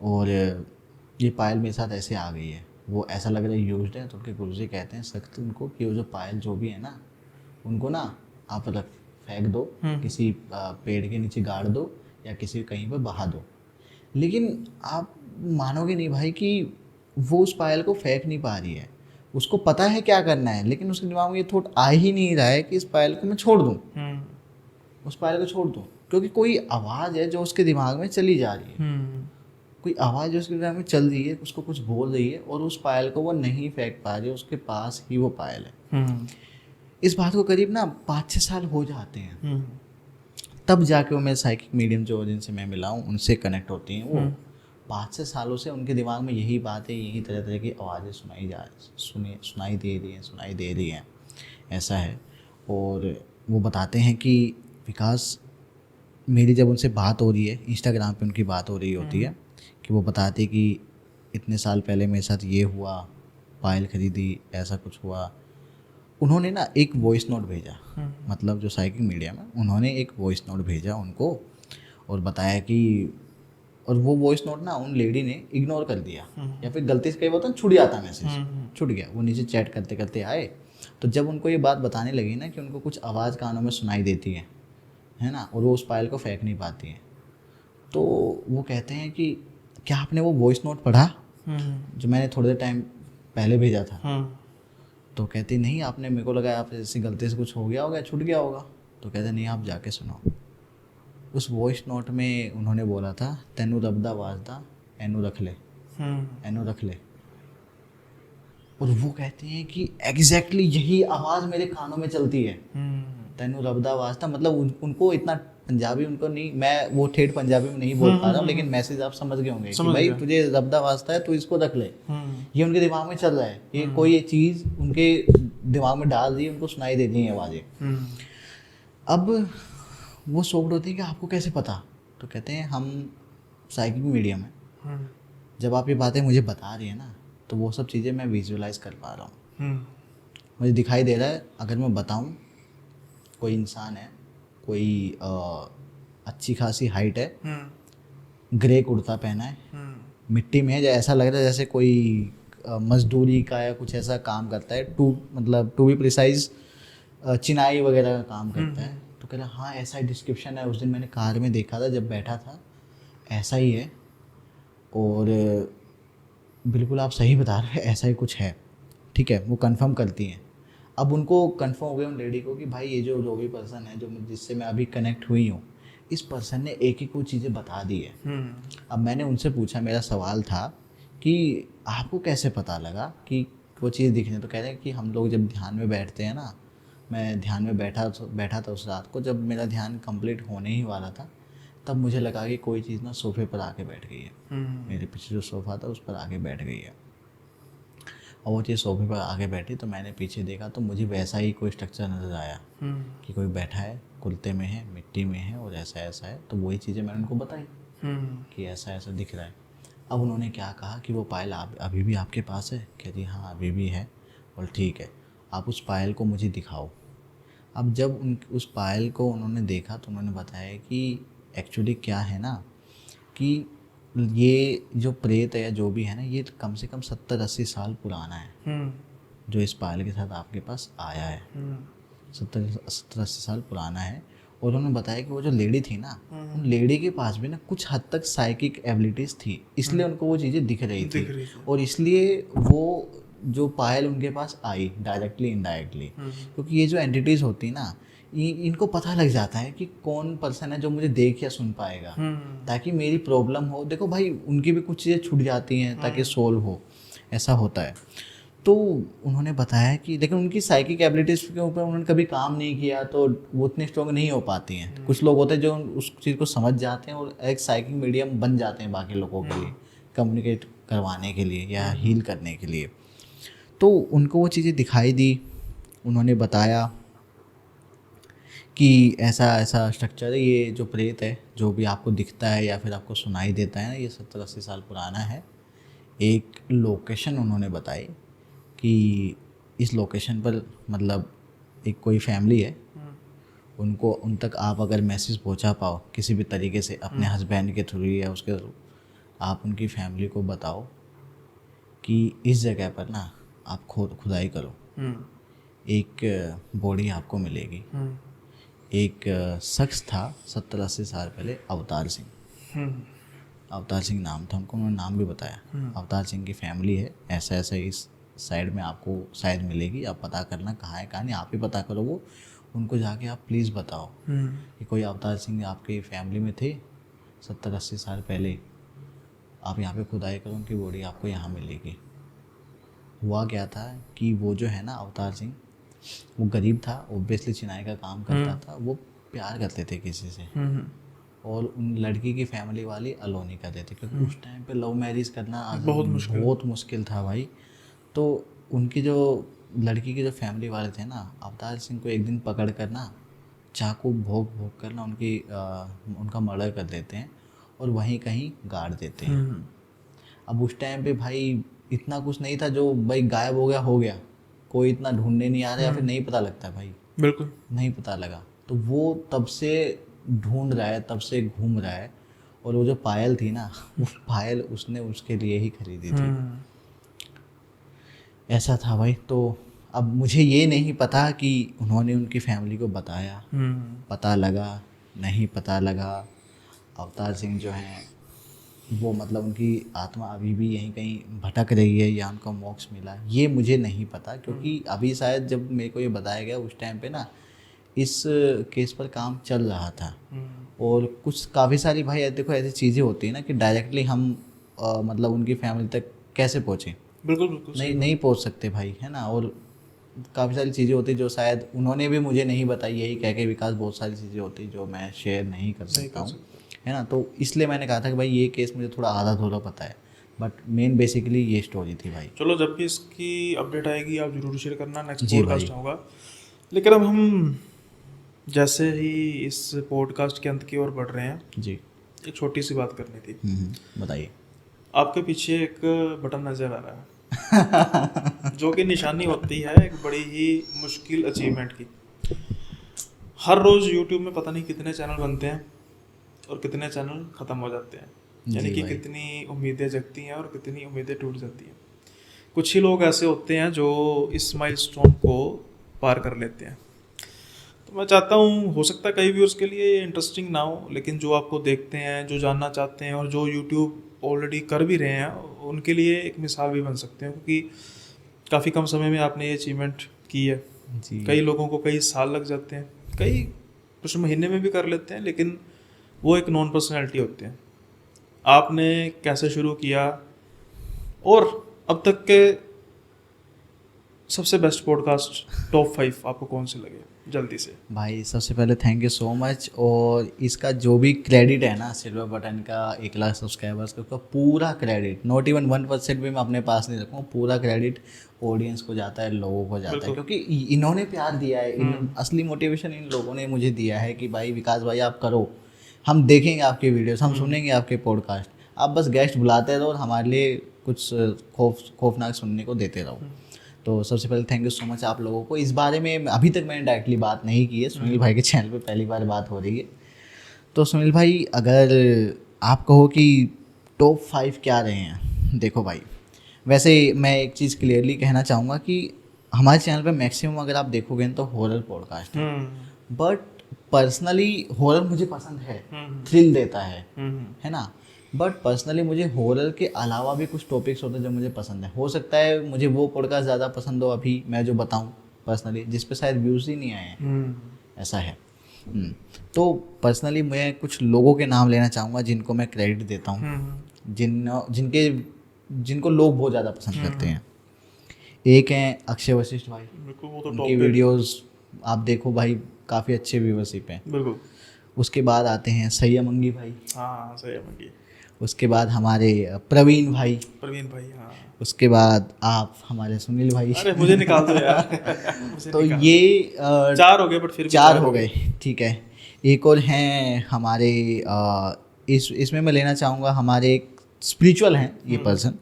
और ये पायल मेरे साथ ऐसे आ गई है, वो ऐसा लग रहा है यूज्ड है। तो उनके गुरुजी कहते हैं सख्त उनको कि वो जो पायल जो भी है ना, उनको ना आप रख फेंक दो, किसी पेड़ के नीचे गाड़ दो या किसी कहीं पर बहा दो। लेकिन आप मानोगे नहीं भाई कि वो उस पायल को फेंक नहीं पा रही है, उसको पता है क्या करना है, लेकिन उसके दिमाग में ये थॉट आ ही नहीं रहा है कि इस पायल को मैं छोड़ दूँ, उस पायल को छोड़ दूँ, क्योंकि कोई आवाज़ है जो उसके दिमाग में चली जा रही है, कोई आवाज़ जो उसके दिमाग में चल रही है, उसको कुछ बोल रही है, और उस पायल को वो नहीं फेंक पा रही है, उसके पास ही वो पायल है। इस बात को करीब ना 5-6 साल हो जाते हैं, तब जाके वो मेरे साइकिक मीडियम जो जिनसे मैं मिला हूँ उनसे कनेक्ट होती हैं। वो 5-6 सालों से उनके दिमाग में यही बात है, यही तरह तरह की आवाज़ें सुनाई दे रही हैं, ऐसा है। और वो बताते हैं कि विकास, मेरी जब उनसे बात हो रही है, इंस्टाग्राम पे उनकी बात हो रही होती है, कि वो बताते कि इतने साल पहले मेरे साथ ये हुआ, पायल खरीदी, ऐसा कुछ हुआ। उन्होंने ना एक वॉइस नोट भेजा, मतलब जो साइकिक मीडिया में, उन्होंने एक वॉइस नोट भेजा उनको और बताया कि, और वो वॉइस नोट ना उन लेडी ने इग्नोर कर दिया, या फिर गलती से कई बार छूट जाता मैसेज, छूट गया। वो नीचे चैट करते करते आए, तो जब उनको ये बात बताने लगी ना कि उनको कुछ आवाज़ कानों में सुनाई देती है ना, और वो उस पायल को फेंक नहीं पाती हैं, तो वो कहते हैं कि क्या आपने वो वॉइस नोट पढ़ा जो मैंने थोड़े देर टाइम पहले भेजा था? तो कहती नहीं, आपने, मेरे को लगा आप ऐसी गलती से कुछ हो गया होगा, छूट गया होगा। तो कहते नहीं, आप जाके सुनो। उस वॉइस नोट में उन्होंने बोला था, तेनू रब दा वास्ता एनू रख ले, एनू रख ले। और वो कहते हैं कि एग्जैक्टली यही आवाज़ मेरे कानों में चलती है, तेनू रब दा वास्ता। मतलब उनको इतना पंजाबी उनको नहीं, मैं वो ठेठ पंजाबी में नहीं बोल पा रहा हूँ, लेकिन मैसेज आप समझ गए होंगे कि भाई तुझे रब दा वास्ता है, तू इसको रख ले। ये उनके दिमाग में चल रहा है, ये कोई चीज़ उनके दिमाग में डाल दी, उनको सुनाई दे दी आवाज़ें। अब वो शॉक्ड होती है कि आपको कैसे पता? तो कहते हैं हम साइकिक मीडियम है, जब आप ये बातें मुझे बता रही है ना, तो वो सब चीज़ें मैं विजुअलाइज कर पा रहा हूँ, मुझे दिखाई दे रहा है। अगर मैं बताऊँ, कोई इंसान है, कोई अच्छी खासी हाइट है, ग्रे कुर्ता पहना है, मिट्टी में है, ऐसा लग रहा है जैसे कोई मजदूरी का या कुछ ऐसा काम करता है, टू बी प्रिसाइज चिनाई वगैरह का काम करता है। तो कह रहा हाँ ऐसा ही डिस्क्रिप्शन है, उस दिन मैंने कार में देखा था जब बैठा था, ऐसा ही है, और बिल्कुल आप सही बता रहे हैं, ऐसा ही कुछ है, ठीक है। वो कंफर्म करती हैं। अब उनको कंफर्म हो गया उन लेडी को कि भाई ये जो भी पर्सन है, जो जिससे मैं अभी कनेक्ट हुई हूँ, इस पर्सन ने एक ही कुछ चीज़ें बता दी है। अब मैंने उनसे पूछा, मेरा सवाल था कि आपको कैसे पता लगा कि वो चीज़ दिखने? तो कह रहे हैं कि हम लोग जब ध्यान में बैठते हैं ना, मैं ध्यान में बैठा था उस रात को, जब मेरा ध्यान कंप्लीट होने ही वाला था, तब मुझे लगा कि कोई चीज़ ना सोफे पर आके बैठ गई है, मेरे पीछे जो सोफ़ा था उस पर आके बैठ गई है। और वो चीज़ सोफे पर आके बैठी, तो मैंने पीछे देखा, तो मुझे वैसा ही कोई स्ट्रक्चर नज़र आया कि कोई बैठा है, कुर्ते में है, मिट्टी में है, और ऐसा ऐसा है। तो वही चीज़ें मैंने उनको बताई कि ऐसा ऐसा दिख रहा है। अब उन्होंने क्या कहा कि वो पायल अभी भी आपके पास है? कहती हाँ अभी भी है। और ठीक है, आप उस पायल को मुझे दिखाओ। अब जब उस पायल को उन्होंने देखा, तो उन्होंने बताया कि एक्चुअली क्या है ना, कि ये जो प्रेत है या जो भी है ना, ये कम से कम 70-80 साल पुराना है, जो इस पायल के साथ आपके पास आया है। 70-80 साल पुराना है। और उन्होंने बताया कि वो जो लेडी थी ना, उन लेडी के पास भी ना कुछ हद तक साइकिक एबिलिटीज़ थी, इसलिए उनको वो चीज़ें दिख रही थी, और इसलिए वो जो पायल उनके पास आई डायरेक्टली इनडायरेक्टली। क्योंकि ये जो एंटिटीज़ होती ना, इनको पता लग जाता है कि कौन पर्सन है जो मुझे देख या सुन पाएगा, ताकि मेरी प्रॉब्लम हो। देखो भाई, उनकी भी कुछ चीज़ें छूट जाती हैं ताकि सोल्व हो, ऐसा होता है। तो उन्होंने बताया कि लेकिन उनकी साइकिक एबिलिटीज़ के ऊपर उन्होंने कभी काम नहीं किया, तो वो उतनी स्ट्रॉन्ग नहीं हो पाती हैं। कुछ लोग होते हैं जो उस चीज़ को समझ जाते हैं और एक साइकिक मीडियम बन जाते हैं बाकी लोगों के लिए, कम्युनिकेट करवाने के लिए या हील करने के लिए। तो उनको वो चीज़ें दिखाई दी, उन्होंने बताया कि ऐसा ऐसा स्ट्रक्चर है, ये जो प्रेत है जो भी आपको दिखता है या फिर आपको सुनाई देता है ना, ये 70-80 साल पुराना है। एक लोकेशन उन्होंने बताई कि इस लोकेशन पर मतलब एक कोई फैमिली है, उनको उन तक आप अगर मैसेज पहुंचा पाओ किसी भी तरीके से अपने हस्बैंड के थ्रू या उसके थ्रू, आप उनकी फैमिली को बताओ कि इस जगह पर ना आप खुदाई करो, एक बॉडी आपको मिलेगी। एक शख्स था 70-80 साल पहले, अवतार सिंह, अवतार सिंह नाम था उनको, उन्होंने नाम भी बताया। अवतार सिंह की फैमिली है, ऐसा ऐसा इस साइड में आपको शायद मिलेगी, आप पता करना कहाँ है कहाँ नहीं, आप ही पता करो वो, उनको जाके आप प्लीज़ बताओ कि कोई अवतार सिंह आपकी फैमिली में थे 70-80 साल पहले, आप यहाँ पे खुदाई करो, उनकी बॉडी आपको यहाँ मिलेगी। हुआ क्या था कि वो जो है ना अवतार सिंह, वो गरीब था, ओब्वियसली चिनाई का काम करता था, वो प्यार करते थे किसी से, और उन लड़की की फैमिली वाले अलो नहीं करते थे, क्योंकि उस टाइम पे लव मैरिज करना बहुत मुश्किल था भाई। तो उनकी जो लड़की के जो फैमिली वाले थे ना, अवतार सिंह को एक दिन पकड़ कर ना चाकू भोंक कर ना उनका मर्डर कर देते हैं और वहीं कहीं गाड़ देते हैं। अब उस टाइम पे भाई इतना कुछ नहीं था, जो भाई गायब हो गया, कोई इतना ढूंढने नहीं आ रहा या फिर नहीं पता लगता भाई, बिल्कुल नहीं पता लगा। तो वो तब से ढूंढ रहा है, तब से घूम रहा है, और वो जो पायल थी ना, वो पायल उसने उसके लिए ही खरीदी थी। ऐसा था भाई। तो अब मुझे ये नहीं पता कि उन्होंने उनकी फैमिली को बताया, पता लगा नहीं पता लगा। अवतार सिंह जो हैं वो मतलब उनकी आत्मा अभी भी यहीं कहीं भटक रही है या उनको मोक्ष मिला, ये मुझे नहीं पता, क्योंकि अभी शायद जब मेरे को ये बताया गया उस टाइम पे ना इस केस पर काम चल रहा था। और कुछ काफ़ी सारी भाई देखो ऐसी चीज़ें होती हैं ना कि डायरेक्टली हम मतलब उनकी फैमिली तक कैसे पहुँचे, बिल्कुल नहीं पहुँच सकते भाई, है ना। और काफ़ी सारी चीज़ें होती जो शायद उन्होंने भी मुझे नहीं बताई, यही कह के विकास बहुत सारी चीज़ें होती जो मैं शेयर नहीं कर सकता हूँ, है ना। तो इसलिए मैंने कहा था कि भाई ये केस मुझे थोड़ा आधा थोड़ा पता है, बट मेन बेसिकली ये स्टोरी थी भाई। चलो जब भी इसकी अपडेट आएगी आप जरूर शेयर करना, नेक्स्ट पॉडकास्ट होगा। लेकिन अब हम जैसे ही इस पॉडकास्ट के अंत की ओर बढ़ रहे हैं जी, एक छोटी सी बात करनी थी। बताइए। आपके पीछे एक बटन नज़र आ रहा है जो कि निशानी होती है एक बड़ी ही मुश्किल अचीवमेंट की। हर रोज़ यूट्यूब में पता नहीं कितने चैनल बनते हैं और कितने चैनल ख़त्म हो जाते हैं, यानी कि कितनी उम्मीदें जगती हैं और कितनी उम्मीदें टूट जाती हैं। कुछ ही लोग ऐसे होते हैं जो इस माइलस्टोन को पार कर लेते हैं। तो मैं चाहता हूँ, हो सकता है कई व्यूअर्स के लिए इंटरेस्टिंग ना हो, लेकिन जो आपको देखते हैं, जो जानना चाहते हैं और जो यूट्यूब ऑलरेडी कर भी रहे हैं, उनके लिए एक मिसाल भी बन सकते हैं, क्योंकि काफ़ी कम समय में आपने ये अचीवमेंट की है। कई लोगों को कई साल लग जाते हैं, कई कुछ महीने में भी कर लेते हैं, लेकिन वो एक नॉन पर्सनैलिटी होते हैं। आपने कैसे शुरू किया और अब तक के सबसे बेस्ट पॉडकास्ट टॉप 5 आपको कौन से लगे जल्दी से? भाई सबसे पहले थैंक यू सो मच, और इसका जो भी क्रेडिट है ना सिल्वर बटन का 1 लाख सब्सक्राइबर्स का, उसका पूरा क्रेडिट, नॉट इवन 1% भी मैं अपने पास नहीं रखूँगा, पूरा क्रेडिट ऑडियंस को जाता है, लोगों को जाता है, क्योंकि इन्होंने प्यार दिया है। असली मोटिवेशन इन लोगों ने मुझे दिया है कि भाई विकास भाई आप करो, हम देखेंगे आपके वीडियोस, हम सुनेंगे आपके पॉडकास्ट, आप बस गेस्ट बुलाते रहो और हमारे लिए कुछ खौफनाक सुनने को देते रहो। तो सबसे पहले थैंक यू सो मच आप लोगों को। इस बारे में अभी तक मैंने डायरेक्टली बात नहीं की है, सुनील भाई के चैनल पे पहली बार बात हो रही है। तो सुनील भाई, अगर आप कहो कि टॉप 5 क्या रहे हैं, देखो भाई वैसे मैं एक चीज़ क्लियरली कहना चाहूँगा कि हमारे चैनल पे मैक्सिमम अगर आप देखोगे तो हॉरर पॉडकास्ट है, बट पर्सनली हॉरर मुझे पसंद है, थ्रिल देता है ना। बट पर्सनली मुझे हॉरर के अलावा भी कुछ टॉपिक्स होते हैं जो मुझे पसंद है। हो सकता है मुझे वो पॉडकास्ट ज़्यादा पसंद हो अभी मैं जो बताऊं पर्सनली, जिस पे शायद व्यूज़ ही नहीं आए हैं, ऐसा है। तो पर्सनली मैं कुछ लोगों के नाम लेना चाहूँगा जिनको मैं क्रेडिट देता हूँ, जिनको लोग बहुत ज़्यादा पसंद करते हैं। एक हैं अक्षय वशिष्ठ भाई, उनकी वीडियोज़ आप देखो भाई, काफ़ी अच्छे व्यूअरशिप हैं। बिल्कुल। उसके बाद आते हैं सैयम अंगी भाई। हाँ, सैयम अंगी। उसके बाद हमारे प्रवीण भाई। हाँ। उसके बाद आप हमारे सुनील भाई। अरे मुझे निकाल दो यार। तो ये 4 हो गए, बट फिर 4 हो गए, ठीक है। एक और हैं हमारे इसमें मैं लेना चाहूँगा, हमारे एक स्पिरिचुअल हैं ये पर्सन,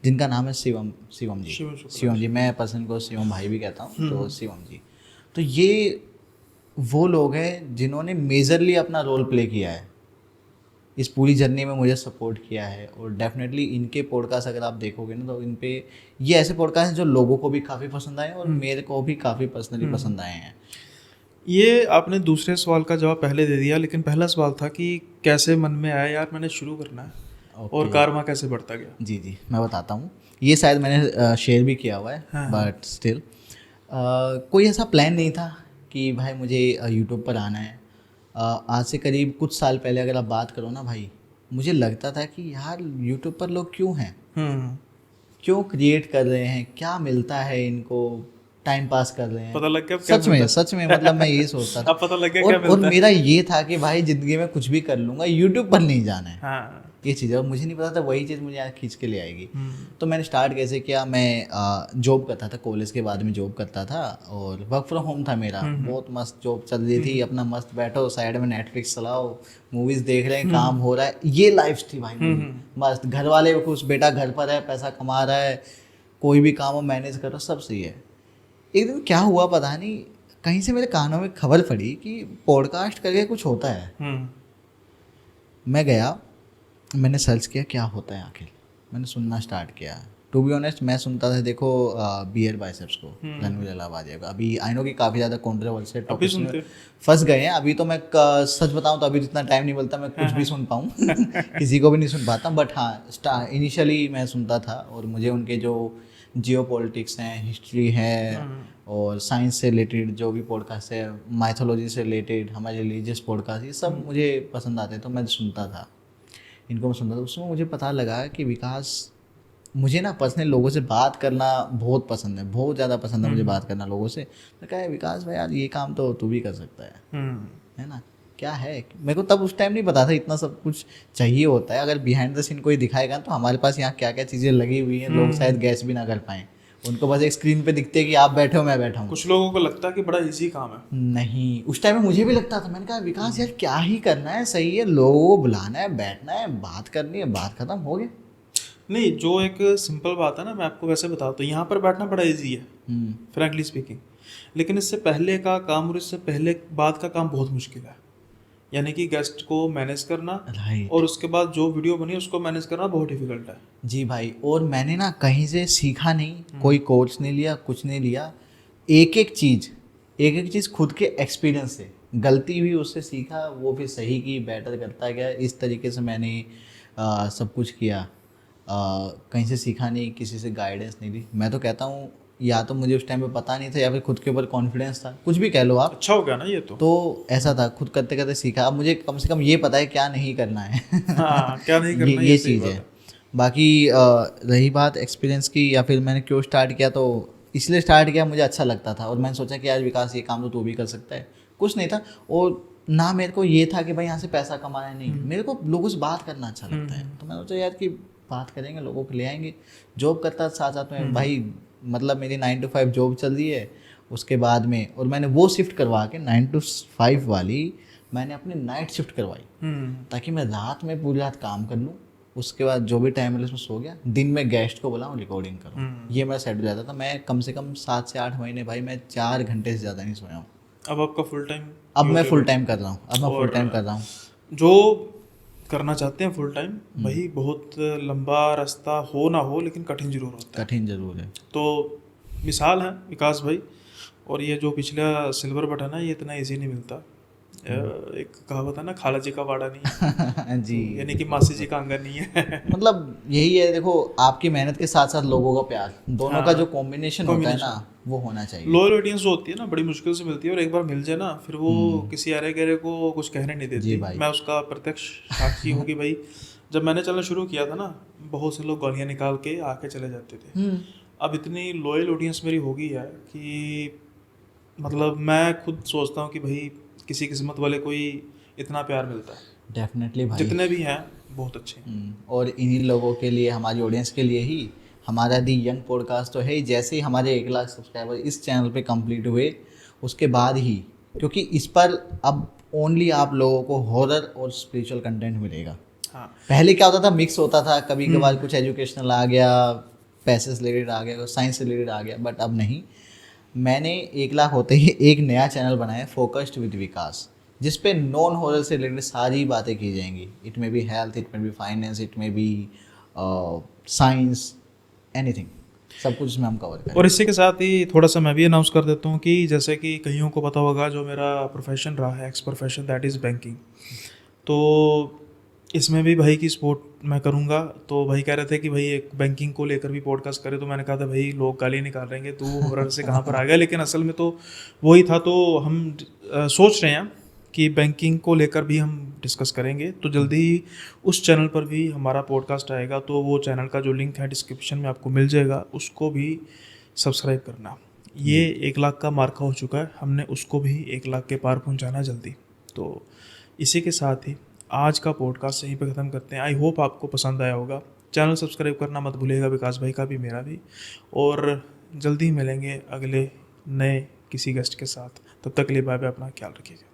जिनका नाम है शिवम शिवम जी शिवम शुक्ला। शिवम जी, मैं पर्सन को शिवम भाई भी कहता हूँ, तो शिवम जी। तो ये वो लोग हैं जिन्होंने मेजरली अपना रोल प्ले किया है इस पूरी जर्नी में, मुझे सपोर्ट किया है। और डेफिनेटली इनके पॉडकास्ट अगर आप देखोगे ना, तो इन पे ये ऐसे पॉडकास्ट हैं जो लोगों को भी काफ़ी पसंद आए और मेरे को भी काफ़ी पर्सनली पसंद आए हैं। ये आपने दूसरे सवाल का जवाब पहले दे दिया, लेकिन पहला सवाल था कि कैसे मन में आया यार मैंने शुरू करना है, और कारमा कैसे बढ़ता गया। जी जी, मैं बताता हूँ। ये शायद मैंने शेयर भी किया हुआ है, बट स्टिल कोई ऐसा प्लान नहीं था कि भाई मुझे यूट्यूब पर आना है। आज से करीब कुछ साल पहले अगर आप बात करो ना भाई, मुझे लगता था कि यार यूट्यूब पर लोग क्यों हैं, क्यों क्रिएट कर रहे हैं, क्या मिलता है इनको, टाइम पास कर रहे हैं। पता लग गया सच में मतलब मैं ये सोचता था। अब पता लग गया और, क्या मिलता और मेरा ये था कि भाई जिंदगी में कुछ भी कर लूँगा, यूट्यूब पर नहीं जाना है। हाँ। ये चीज़ है, और मुझे नहीं पता था वही चीज़ मुझे यहाँ खींच के ले आएगी। तो मैंने स्टार्ट कैसे किया, मैं जॉब करता था, कॉलेज के बाद में जॉब करता था, और वर्क फ्रॉम होम था मेरा। बहुत मस्त जॉब चल रही थी, अपना मस्त बैठो साइड में नेटफ्लिक्स चलाओ, मूवीज़ देख रहे हैं, काम हो रहा है, ये लाइफ थी भाई मेरी। मस्त, घर वाले खुश, बेटा घर पर है, पैसा कमा रहा है, कोई भी काम हो मैनेज करो, सब सही है। एक दिन क्या हुआ पता नहीं, कहीं से मेरे कानों में खबर पड़ी कि पॉडकास्ट करके कुछ होता है। मैं गया, मैंने सर्च किया क्या होता है आखिर, मैंने सुनना स्टार्ट किया। टू बी ऑनेस्ट मैं सुनता था, देखो बियर बाइसेप्स को, रणवीर अलाहाबादी का। अभी आई नो कि काफ़ी ज़्यादा कॉन्ट्रोवर्शियल टॉपिक्स में फंस गए हैं। अभी तो मैं सच बताऊं तो अभी तो इतना टाइम नहीं मिलता मैं कुछ भी सुन पाऊँ किसी को भी नहीं सुन पाता। बट हाँ, इनिशियली मैं सुनता था, और मुझे उनके जो जियो पॉलिटिक्स हैं, हिस्ट्री है, और साइंस से रिलेटेड जो भी पॉडकास्ट है, माइथोलॉजी से रिलेटेड, हमारे रिलीजियस पॉडकास्ट, ये सब मुझे पसंद आते, तो मैं सुनता था इनको, मैं सुनता था। उसमें मुझे पता लगा कि विकास, मुझे ना पर्सनल लोगों से बात करना बहुत पसंद है, बहुत ज़्यादा पसंद है मुझे बात करना लोगों से। तो कहा विकास भाई यार ये काम तो तू भी कर सकता है ना, क्या है। मेरे को तब उस टाइम नहीं पता था इतना सब कुछ चाहिए होता है। अगर बिहाइंड द सीन कोई दिखाएगा तो हमारे पास यहाँ क्या क्या चीज़ें लगी हुई हैं, लोग शायद गैस भी ना कर पाएँ। उनको बस एक स्क्रीन पे दिखते है कि आप बैठे हो मैं बैठा हूँ। कुछ लोगों को लगता है कि बड़ा इजी काम है। नहीं, उस टाइम में मुझे भी लगता था। मैंने कहा विकास यार क्या ही करना है, सही है, लोगों को बुलाना है, बैठना है, बात करनी है, बात खत्म हो गया। नहीं, जो एक सिंपल बात है ना, मैं आपको वैसे बताता हूँ, यहाँ पर बैठना बड़ा इजी है फ्रैंकली स्पीकिंग, लेकिन इससे पहले का काम और इससे पहले बाद का काम बहुत मुश्किल है। यानी कि गेस्ट को मैनेज करना, और उसके बाद जो वीडियो बनी उसको मैनेज करना बहुत डिफिकल्ट है। जी भाई, और मैंने ना कहीं से सीखा नहीं, कोई कोर्स नहीं लिया, कुछ नहीं लिया। एक एक चीज़ खुद के एक्सपीरियंस से, गलती हुई उससे सीखा, वो फिर सही की, बेटर करता गया। इस तरीके से मैंने सब कुछ किया। कहीं से सीखा नहीं, किसी से गाइडेंस नहीं ली। मैं तो कहता हूँ या तो मुझे उस टाइम पे पता नहीं था, या फिर खुद के ऊपर कॉन्फिडेंस था, कुछ भी कह लो आप। अच्छा हो गया ना ये तो ऐसा था, खुद करते करते सीखा। अब मुझे कम से कम ये पता है क्या नहीं करना है हाँ, क्या नहीं करना ये चीज़ है। बाकी रही बात एक्सपीरियंस की, या फिर मैंने क्यों स्टार्ट किया, तो इसलिए स्टार्ट किया, मुझे अच्छा लगता था, और मैंने सोचा कि यार विकास ये काम तो तू भी कर सकता है। कुछ नहीं था, और ना मेरे को ये था कि भाई यहाँ से पैसा कमाना है, नहीं, मेरे को लोगों से बात करना अच्छा लगता है। तो मैंने सोचा यार कि बात करेंगे, लोगों को ले आएंगे। जॉब करता साथ साथ में भाई, मतलब मेरी 9 to 5 जॉब चल रही है उसके बाद में, और मैंने वो शिफ्ट करवा के 9 to 5 वाली मैंने अपनी नाइट शिफ्ट करवाई, ताकि मैं रात में पूरी रात काम कर लूँ, उसके बाद जो भी टाइम मिले उसमें सो गया, दिन में गेस्ट को बुलाऊँ, रिकॉर्डिंग करूँ। ये मेरा शेड्यूल रहता था। मैं कम से कम 7 से 8 महीने भाई मैं 4 घंटे से ज़्यादा नहीं सोया हूँ। अब आपका फुल टाइम? अब मैं फुल टाइम कर रहा हूँ। जो करना चाहते हैं फुल टाइम, भाई बहुत लंबा रास्ता हो ना हो, लेकिन कठिन जरूर होता है। कठिन जरूर है। तो मिसाल है विकास भाई, और ये जो पिछला सिल्वर बटन है ये इतना इजी नहीं मिलता। एक कहावत है ना, खाला जी का वाड़ा नहीं है जी, यानी कि मासी जी का आंगन नहीं है मतलब यही है। देखो, आपकी मेहनत के साथ साथ लोगों का प्यार, दोनों का जो कॉम्बिनेशन होता है ना, वो होना चाहिए। लोअर ऑडियंस जो होती है ना, बड़ी मुश्किल से मिलती है, और एक बार मिल जाए ना, फिर वो किसी अरे गहरे को कुछ कहने नहीं देती। मैं उसका प्रत्यक्ष साक्षी हूँ कि भाई जब मैंने चलना शुरू किया था ना, बहुत से लोग गालियाँ निकाल के आके चले जाते थे। अब इतनी लॉयल ऑडियंस मेरी हो गई है कि मतलब मैं खुद सोचता हूँ कि भाई किसी किस्मत वाले को ही इतना प्यार मिलता है। डेफिनेटली भाई, जितने भी हैं बहुत अच्छे हैं। और इन्हीं लोगों के लिए, हमारी ऑडियंस के लिए ही हमारा दी यंग पॉडकास्ट तो है। जैसे ही हमारे 1 लाख सब्सक्राइबर इस चैनल पे कंप्लीट हुए, उसके बाद ही, क्योंकि इस पर अब ओनली आप लोगों को हॉरर और स्पिरिचुअल कंटेंट मिलेगा। हाँ। पहले क्या होता था, मिक्स होता था, कभी कभार कुछ एजुकेशनल आ गया, पैसे से रिलेटेड आ गया, साइंस से रिलेटेड आ गया, बट अब नहीं। मैंने 1 लाख होते ही एक नया चैनल बनाया, फोकस्ड विद विकास, जिस पे नॉन हॉरर से रिलेटेड सारी बातें की जाएंगी। It may be health, it may be finance, it may be science, anything, सब कुछ इसमें हम कवर करें। और इसी के साथ ही थोड़ा सा मैं भी अनाउंस कर देता हूँ कि जैसे कि कईयों को पता होगा, जो मेरा प्रोफेशन रहा है, x profession, that is banking, तो इसमें भी भाई की सपोर्ट मैं करूँगा। तो भाई कह रहे थे कि भाई एक बैंकिंग को लेकर भी पॉडकास्ट करे, तो मैंने कहा था भाई लोग गाली निकाल रहेंगे, तू हॉरर से कहाँ पर आ गया, लेकिन असल में तो वही था। तो हम सोच रहे हैं कि बैंकिंग को लेकर भी हम डिस्कस करेंगे, तो जल्दी ही उस चैनल पर भी हमारा पॉडकास्ट आएगा। तो वो चैनल का जो लिंक है डिस्क्रिप्शन में आपको मिल जाएगा, उसको भी सब्सक्राइब करना। ये 1 लाख का मार्का हो चुका है, हमने उसको भी 1 लाख के पार पहुंचाना जल्दी। तो इसी के साथ ही आज का पॉडकास्ट यहीं पे ख़त्म करते हैं। आई होप आपको पसंद आया होगा। चैनल सब्सक्राइब करना मत भूलिएगा, विकास भाई का भी मेरा भी। और जल्दी ही मिलेंगे अगले नए किसी गेस्ट के साथ। तब तक के लिए बाय बाय, अपना ख्याल रखिएगा।